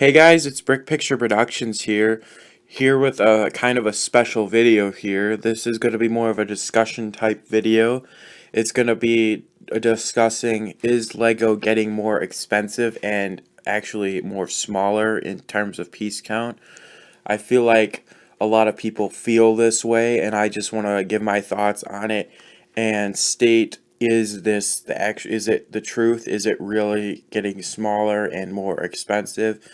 Hey guys, it's Brick Picture Productions here with a kind of a special video here. This is going to be more of a discussion type video. It's going to be discussing, is Lego getting more expensive and actually more smaller in terms of piece count? I feel like a lot of people feel this way, and I just want to give my thoughts on it and state, is this is it the truth? Is it really getting smaller and more expensive,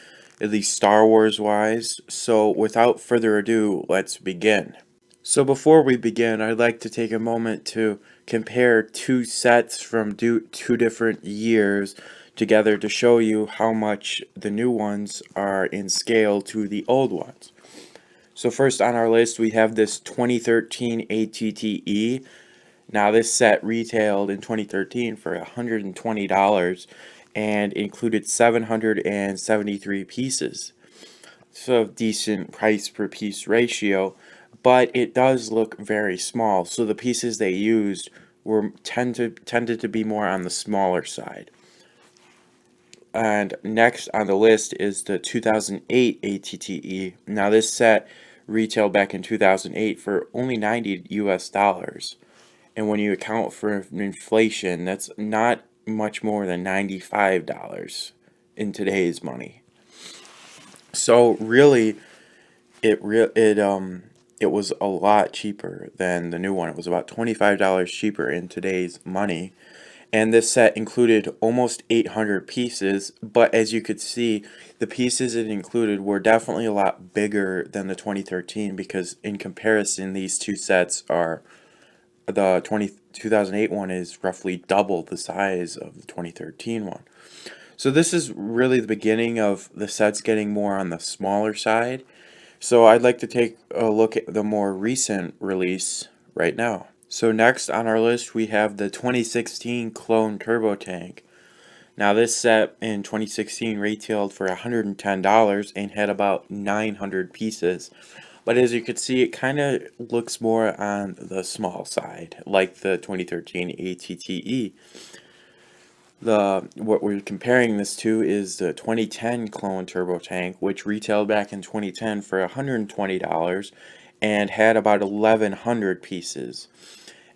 at least Star Wars wise? So without further ado, let's begin. So before we begin, I'd like to take a moment to compare two sets from two different years together to show you how much the new ones are in scale to the old ones. So first on our list, we have this 2013 ATTE. Now this set retailed in 2013 for $120 and included 773 pieces. So decent price per piece ratio, but it does look very small. So the pieces they used tended to be more on the smaller side. And next on the list is the 2008 ATTE. Now this set retailed back in 2008 for only 90 US dollars. And when you account for inflation, that's not much more than $95 in today's money. So really, it was a lot cheaper than the new one. It was about $25 cheaper in today's money. And this set included almost 800 pieces, but as you could see, the pieces it included were definitely a lot bigger than the 2013, because in comparison, these two sets are, the 2008 one is roughly double the size of the 2013 one. So this is really the beginning of the sets getting more on the smaller side. So I'd like to take a look at the more recent release right now. So next on our list, we have the 2016 Clone Turbo Tank. Now this set in 2016 retailed for $110 and had about 900 pieces. But as you can see, it kind of looks more on the small side, like the 2013 ATTE. What we're comparing this to is the 2010 Clone Turbo Tank, which retailed back in 2010 for $120 and had about 1,100 pieces.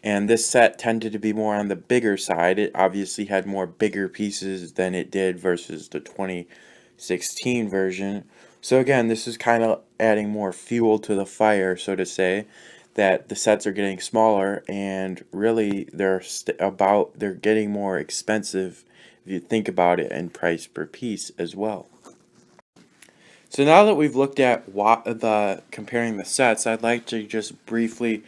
And this set tended to be more on the bigger side. It obviously had more bigger pieces than it did versus the 2016 version. So again, this is kind of adding more fuel to the fire, so to say, that the sets are getting smaller, and really they're getting more expensive if you think about it in price per piece as well. So now that we've looked at comparing the sets, I'd like to just briefly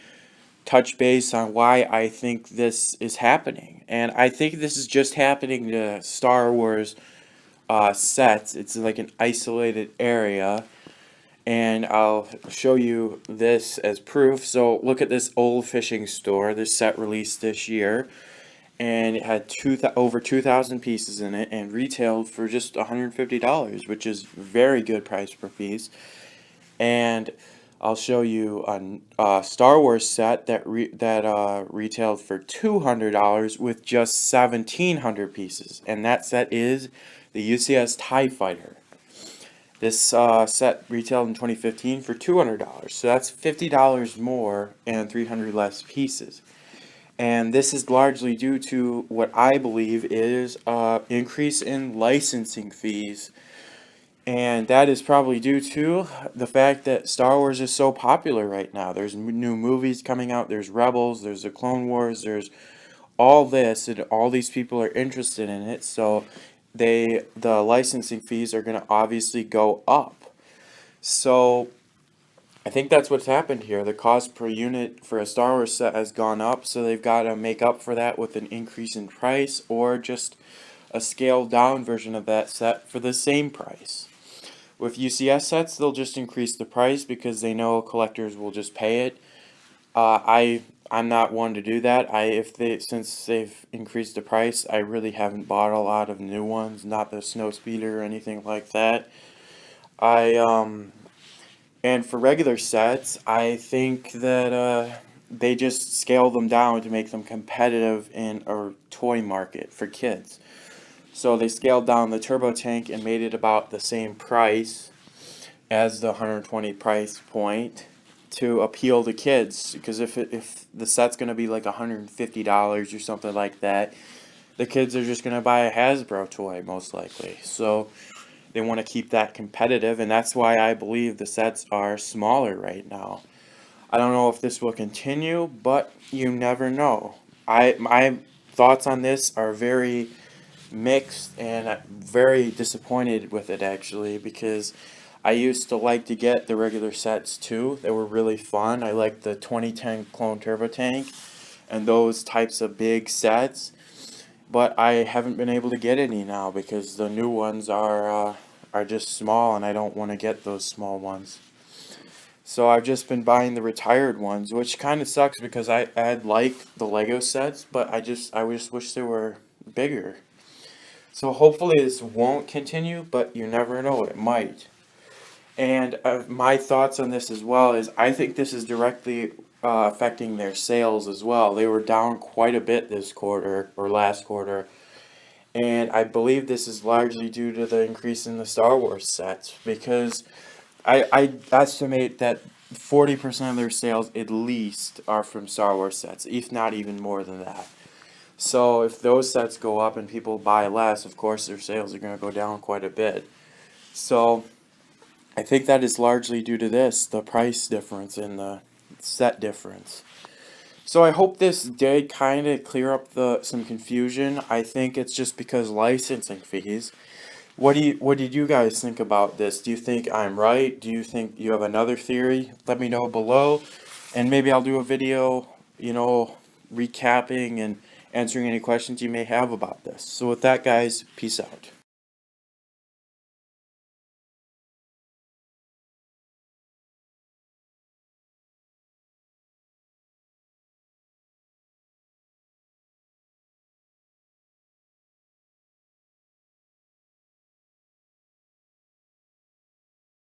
touch base on why I think this is happening. And I think this is just happening to Star Wars sets. It's like an isolated area, and I'll show you this as proof. So look at this old fishing store. This set released this year, and it had over 2,000 pieces in it and retailed for just $150, which is very good price per piece. And I'll show you a Star Wars set that retailed for $200 with just 1,700 pieces, and that set is the UCS TIE Fighter. This set retailed in 2015 for $200, so that's $50 more and 300 less pieces. And this is largely due to what I believe is increase in licensing fees. And that is probably due to the fact that Star Wars is so popular right now. There's new movies coming out, there's Rebels, there's the Clone Wars, there's all this, and all these people are interested in it. So the licensing fees are going to obviously go up. So I think that's what's happened here. The cost per unit for a Star Wars set has gone up, so they've got to make up for that with an increase in price, or just a scaled down version of that set for the same price. With UCS sets, they'll just increase the price because they know collectors will just pay it. I'm not one to do that. Since they've increased the price, I really haven't bought a lot of new ones, not the Snowspeeder or anything like that. And for regular sets, I think that they just scale them down to make them competitive in a toy market for kids. So they scaled down the turbo tank and made it about the same price as the 120 price point to appeal to kids, because if the set's going to be like $150 or something like that, the kids are just going to buy a Hasbro toy most likely. So they want to keep that competitive, and that's why I believe the sets are smaller right now. I don't know if this will continue, but you never know. My thoughts on this are very mixed, and I'm very disappointed with it actually, because I used to like to get the regular sets too. They were really fun. I liked the 2010 Clone Turbo Tank and those types of big sets, but I haven't been able to get any now because the new ones are just small, and I don't want to get those small ones. So I've just been buying the retired ones, which kind of sucks because I like the Lego sets, but I just wish they were bigger. So hopefully this won't continue, but you never know, it might. And my thoughts on this as well is I think this is directly affecting their sales as well. They were down quite a bit this quarter or last quarter, and I believe this is largely due to the increase in the Star Wars sets, because I estimate that 40% of their sales at least are from Star Wars sets, if not even more than that. So if those sets go up and people buy less, of course their sales are going to go down quite a bit. So I think that is largely due to this, the price difference and the set difference. So I hope this did kind of clear up some confusion. I think it's just because licensing fees. What did you guys think about this? Do you think I'm right? Do you think you have another theory? Let me know below, and maybe I'll do a video, recapping and answering any questions you may have about this. So with that, guys, peace out.